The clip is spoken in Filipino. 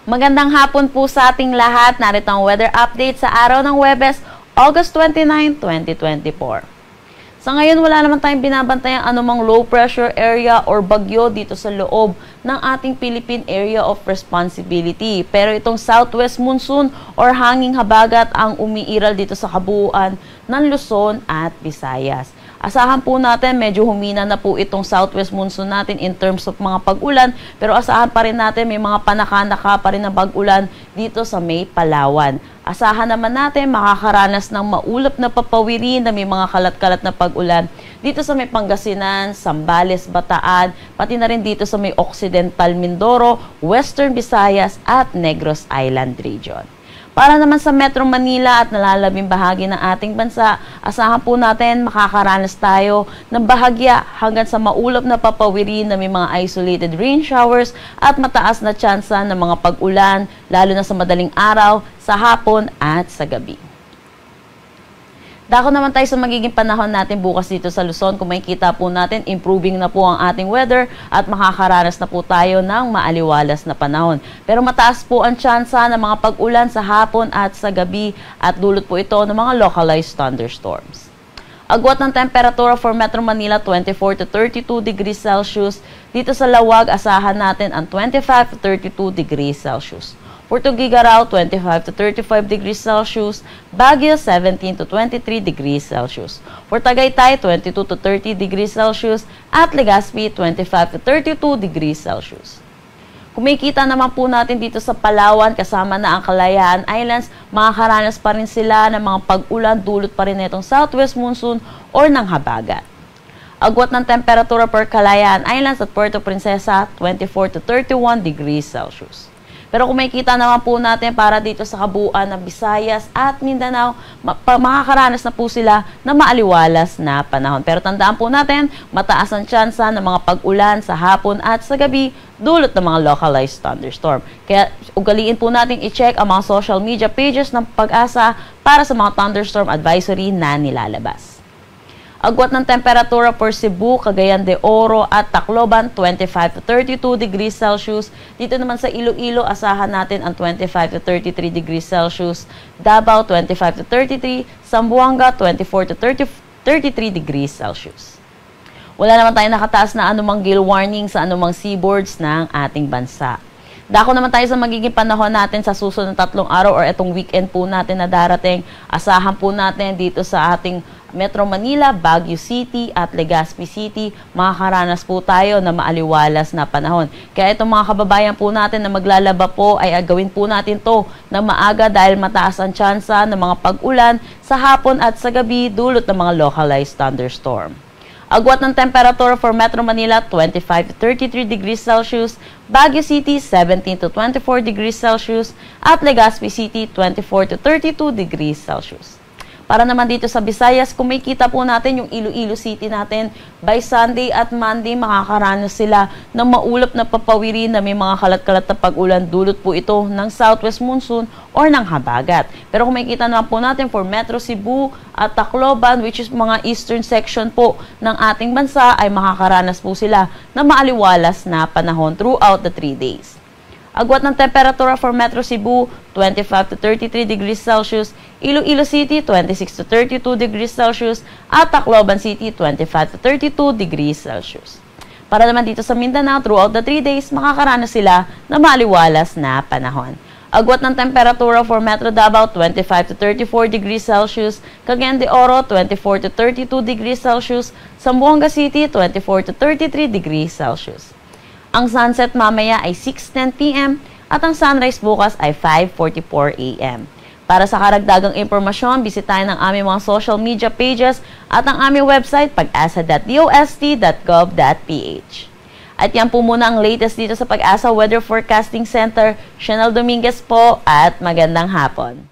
Magandang hapon po sa ating lahat. Narito ang weather update sa araw ng Huwebes, August 29, 2024. Sa ngayon, wala naman tayong binabantayang anumang low pressure area or bagyo dito sa loob ng ating Philippine Area of Responsibility. Pero itong southwest monsoon or hanging habagat ang umiiral dito sa kabuuan ng Luzon at Visayas. Asahan po natin, medyo humina na po itong southwest monsoon natin in terms of mga pag-ulan, pero asahan pa rin natin may mga panaka-naka pa rin na pag-ulan dito sa May Palawan. Asahan naman natin makakaranas ng maulap na papawirin na may mga kalat-kalat na pag-ulan dito sa may Pangasinan, Zambales, Bataan, pati na rin dito sa may Occidental Mindoro, Western Visayas at Negros Island region. Para naman sa Metro Manila at nalalabing bahagi ng ating bansa, asahan po natin makakaranas tayo ng bahagya hanggang sa maulap na papawirin na may mga isolated rain showers at mataas na tsansa ng mga pag-ulan, lalo na sa madaling araw, sa hapon at sa gabi. Dako naman tayo sa magiging panahon natin bukas dito sa Luzon. Kung makikita po natin, improving na po ang ating weather at makakaranas na po tayo ng maaliwalas na panahon. Pero mataas po ang tsansa ng mga pag-ulan sa hapon at sa gabi at dulot po ito ng mga localized thunderstorms. Agwat ng temperatura for Metro Manila, 24 to 32 degrees Celsius. Dito sa Lawag, asahan natin ang 25 to 32 degrees Celsius. For Tuguegarao, 25 to 35 degrees Celsius. Baguio, 17 to 23 degrees Celsius. For Tagaytay, 22 to 30 degrees Celsius. At Legazpi, 25 to 32 degrees Celsius. Kung makikita naman po natin dito sa Palawan, kasama na ang Kalayaan Islands, makakaranas pa rin sila ng mga pag-ulan dulot pa rin itong southwest monsoon or ng habagat. Agwat ng temperatura per Kalayaan Islands at Puerto Princesa, 24 to 31 degrees Celsius. Pero kung makikita naman po natin para dito sa kabuuan ng Visayas at Mindanao, makakaranas na po sila ng maaliwalas na panahon. Pero tandaan po natin, mataas ang tsansa ng mga pag-ulan sa hapon at sa gabi dulot ng mga localized thunderstorm. Kaya ugaliin po natin i-check ang mga social media pages ng Pag-asa para sa mga thunderstorm advisory na nilalabas. Agwat ng temperatura for Cebu, Cagayan de Oro at Tacloban, 25 to 32 degrees Celsius. Dito naman sa Iloilo, asahan natin ang 25 to 33 degrees Celsius. Davao, 25 to 33. Zamboanga, 24 to 33 degrees Celsius. Wala naman tayong nakataas na anumang gale warning sa anumang seaboards ng ating bansa. Dako naman tayo sa magiging panahon natin sa susunod na 3 araw or itong weekend po natin na darating. Asahan po natin dito sa ating Metro Manila, Baguio City at Legazpi City, makakaranas po tayo na maaliwalas na panahon. Kaya itong mga kababayan po natin na maglalaba po ay agawin po natin to na maaga dahil mataas ang tsansa ng mga pag-ulan sa hapon at sa gabi dulot ng mga localized thunderstorm. Agwat ng temperatura for Metro Manila, 25 to 33 degrees Celsius, Baguio City, 17 to 24 degrees Celsius, at Legazpi City, 24 to 32 degrees Celsius. Para naman dito sa Visayas, kung makikita po natin yung Iloilo City natin, by Sunday at Monday, makakaranas sila ng maulap na papawirin na may mga kalat-kalat na pag-ulan. Dulot po ito ng southwest monsoon or ng habagat. Pero kung makikita naman po natin for Metro Cebu at Tacloban, which is mga eastern section po ng ating bansa, ay makakaranas po sila ng maaliwalas na panahon throughout the 3 days. Agwat ng temperatura for Metro Cebu, 25 to 33 degrees Celsius, Iloilo City, 26 to 32 degrees Celsius, at Tacloban City, 25 to 32 degrees Celsius. Para naman dito sa Mindanao, throughout the 3 days, makakaranas sila ng maaliwalas na panahon. Agwat ng temperatura for Metro Davao, 25 to 34 degrees Celsius, Cagayan de Oro, 24 to 32 degrees Celsius, Zamboanga City, 24 to 33 degrees Celsius. Ang sunset mamaya ay 6:10 p.m. at ang sunrise bukas ay 5:44 a.m. Para sa karagdagang impormasyon, bisitahin ang aming mga social media pages at ang aming website pag-asa.dost.gov.ph. At yan po muna ang latest dito sa Pag-asa Weather Forecasting Center. Chanel Dominguez po at magandang hapon.